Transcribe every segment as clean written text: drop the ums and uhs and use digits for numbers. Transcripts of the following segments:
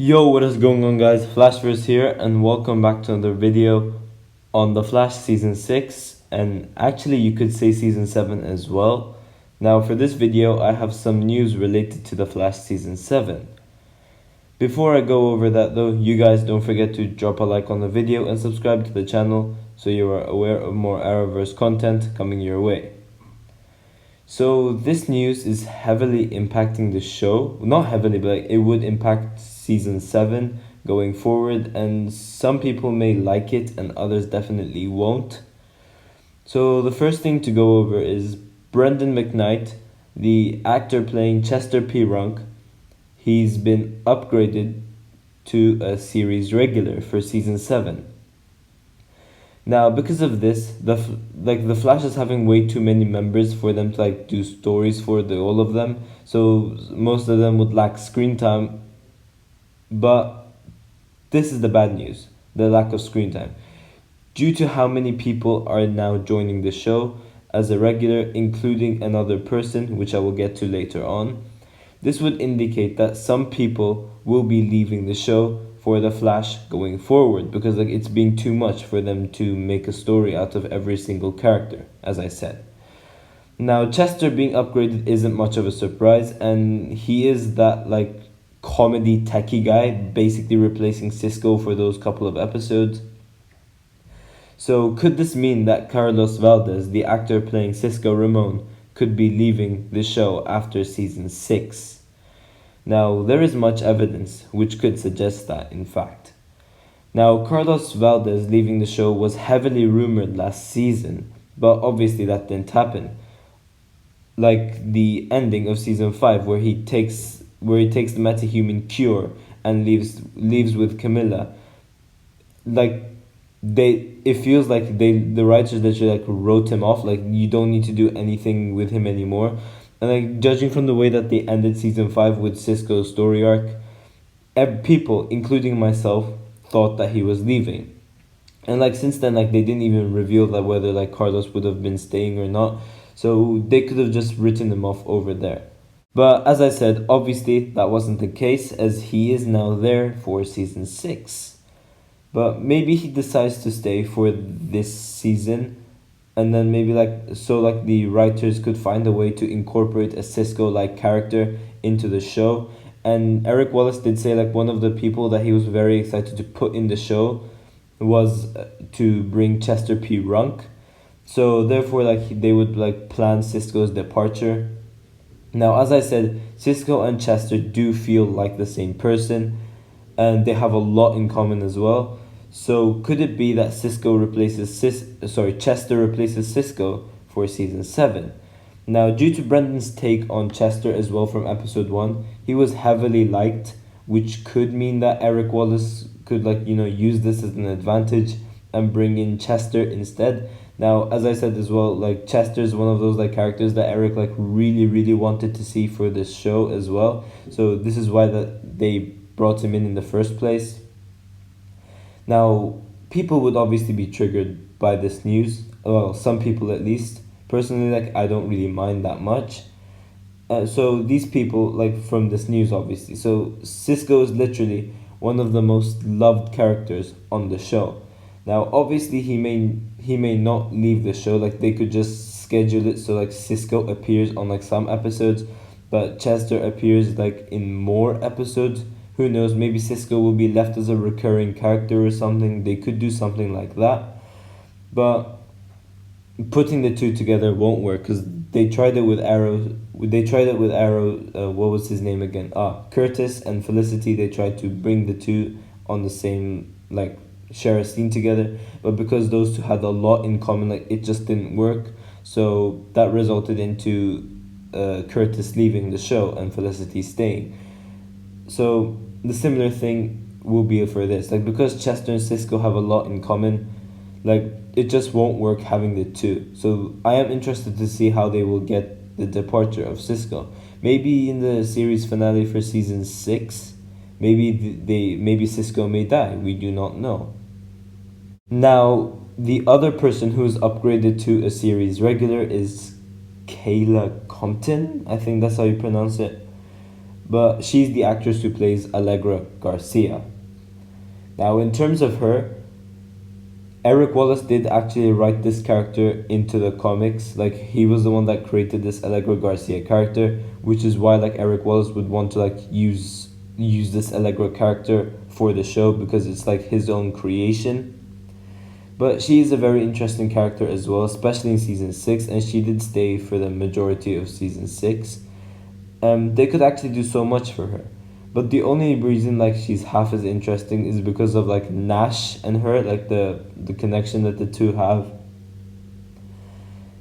Yo, what is going on, guys? Flashverse here, and welcome back to another video on The Flash Season 6, and actually you could say Season 7 as well. Now for this video, I have some news related to The Flash Season 7. Before I go over that though, you guys don't forget to drop a like on the video and subscribe to the channel so you are aware of more Arrowverse content coming your way. So this news is heavily impacting the show. Not heavily, but it would impact Season 7 going forward, and some people may like it and others definitely won't. So the first thing to go over is Brendan McKnight, the actor playing Chester P. Runk. He's been upgraded to a series regular for Season 7. Now, because of this, the Flash is having way too many members for them to do stories for all of them. So most of them would lack screen time. But this is the bad news: the lack of screen time. Due to how many people are now joining the show as a regular, including another person, which I will get to later on, this would indicate that some people will be leaving the show for the Flash going forward, because it's being too much for them to make a story out of every single character, as I said. Now, Chester being upgraded isn't much of a surprise, and he is that comedy techie guy, basically replacing Cisco for those couple of episodes. So could this mean that Carlos Valdez, the actor playing Cisco Ramon, could be leaving the show after Season 6? Now, there is much evidence which could suggest that, in fact. Now, Carlos Valdez leaving the show was heavily rumored last season, but obviously that didn't happen. Like the ending of Season 5, where he takes the metahuman cure and leaves with Camilla. It feels like the writers literally wrote him off. You don't need to do anything with him anymore. And judging from the way that they ended Season 5 with Cisco's story arc, people, including myself, thought that he was leaving. And since then, they didn't even reveal that whether Carlos would have been staying or not. So they could have just written him off over there. But as I said, obviously that wasn't the case, as he is now there for Season 6. But maybe he decides to stay for this season, and then maybe the writers could find a way to incorporate a Cisco-like character into the show. And Eric Wallace did say one of the people that he was very excited to put in the show was to bring Chester P. Runk. So therefore they would plan Cisco's departure. Now, as I said, Cisco and Chester do feel like the same person, and they have a lot in common as well. So could it be that Chester replaces Cisco for Season 7? Now, due to Brendan's take on Chester as well from Episode 1, he was heavily liked, which could mean that Eric Wallace could use this as an advantage and bring in Chester instead. Now, as I said as well, Chester is one of those characters that Eric really wanted to see for this show as well. So this is why that they brought him in the first place. Now, people would obviously be triggered by this news. Well, some people at least. Personally, I don't really mind that much. So these people, from this news, obviously. So Cisco is literally one of the most loved characters on the show. Now, obviously, he may not leave the show. They could just schedule it so Cisco appears on some episodes, but Chester appears in more episodes. Who knows, maybe Cisco will be left as a recurring character or something. They could do something like that. But putting the two together won't work, because they tried it with Arrow. What was his name again? Curtis and Felicity. They tried to bring the two on the same, share a scene together. But because those two had a lot in common, it just didn't work. So that resulted into Curtis leaving the show and Felicity staying. So the similar thing will be for this. Because Chester and Cisco have a lot in common, it just won't work having the two. So I am interested to see how they will get the departure of Cisco. Maybe in the series finale for Season 6, maybe Cisco may die. We do not know. Now, the other person who's upgraded to a series regular is Kayla Compton. I think that's how you pronounce it. but she's the actress who plays Allegra Garcia. Now, in terms of her, Eric Wallace did actually write this character into the comics. Like, he was the one that created this Allegra Garcia character, which is why like Eric Wallace would want to like use this Allegra character for the show, because it's like his own creation. But she is a very interesting character as well, especially in season 6, and she did stay for the majority of season 6. They could actually do so much for her. But the only reason like she's half as interesting is because of like Nash and her, like the connection that the two have.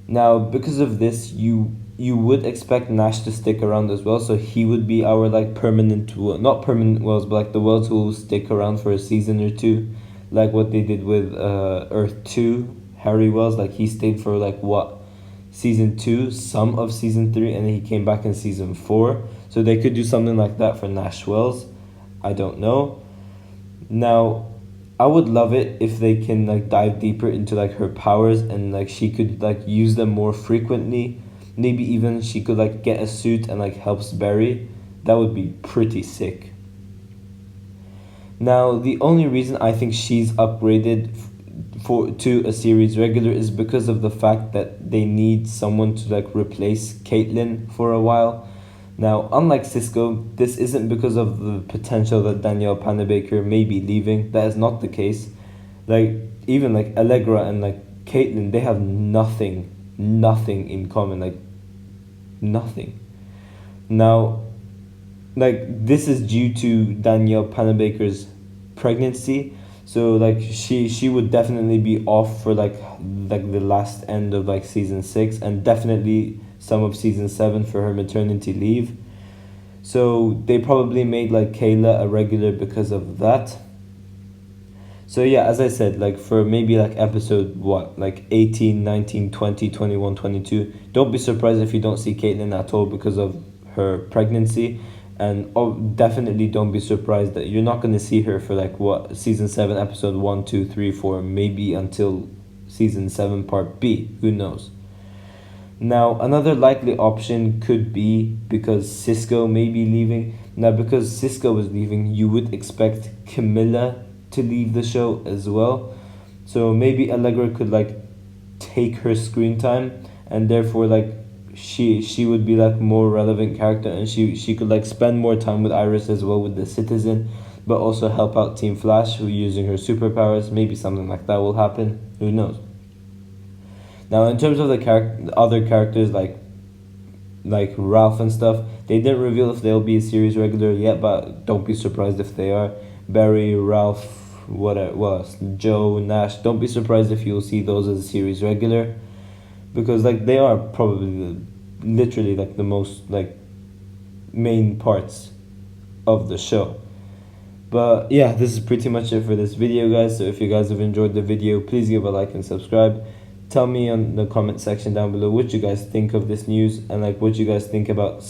Now, because of this, you would expect Nash to stick around as well, so he would be our like permanent, not permanent Wells, but like the Wells who will stick around for a season or two, like what they did with Earth 2, Harry Wells. Like, he stayed for like what, season 2, some of season 3, and then he came back in season 4. So they could do something like that for Nash Wells. I don't know. Now, I would love it if they can like dive deeper into like her powers, and like she could like use them more frequently. Maybe even she could like get a suit and like helps Barry. That would be pretty sick. Now, the only reason I think she's upgraded to a series regular is because of the fact that they need someone to like replace Caitlyn for a while. Now, unlike Cisco, this isn't because of the potential that Danielle Panabaker may be leaving. That is not the case. Like, even like Allegra and like Caitlyn, they have nothing in common. Like, nothing. Now, like, this is due to Danielle Panabaker's pregnancy. So like she would definitely be off for like the last end of like season 6, and definitely some of season 7 for her maternity leave. So they probably made like Kayla a regular because of that. So yeah, as I said, like for maybe like episode what, like 18, 19, 20, 21, 22, don't be surprised if you don't see Caitlyn at all because of her pregnancy. And definitely don't be surprised that you're not going to see her for like what, season 7 episode 1, 2, 3, 4, maybe until season 7 part B, who knows. Now, another likely option could be because Cisco may be leaving. Now, because Cisco is leaving, you would expect Camilla to leave the show as well. So maybe Allegra could like take her screen time, and therefore like she would be like more relevant character, and she could like spend more time with Iris as well, with the Citizen, but also help out Team Flash, who using her superpowers. Maybe something like that will happen, who knows. Now, in terms of the other characters like Ralph and stuff, they didn't reveal if they'll be a series regular yet, but don't be surprised if they are. Barry, Ralph, whatever, well, Joe, Nash, don't be surprised if you'll see those as a series regular, because like they are probably literally like the most like main parts of the show. But yeah, this is pretty much it for this video, guys. So if you guys have enjoyed the video, please give a like and subscribe. Tell me in the comment section down below what you guys think of this news, and like what you guys think about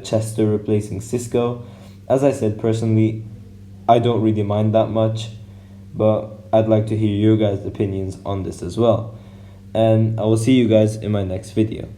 Chester replacing Cisco. As I said, personally, I don't really mind that much, but I'd like to hear your guys' opinions on this as well. And I will see you guys in my next video.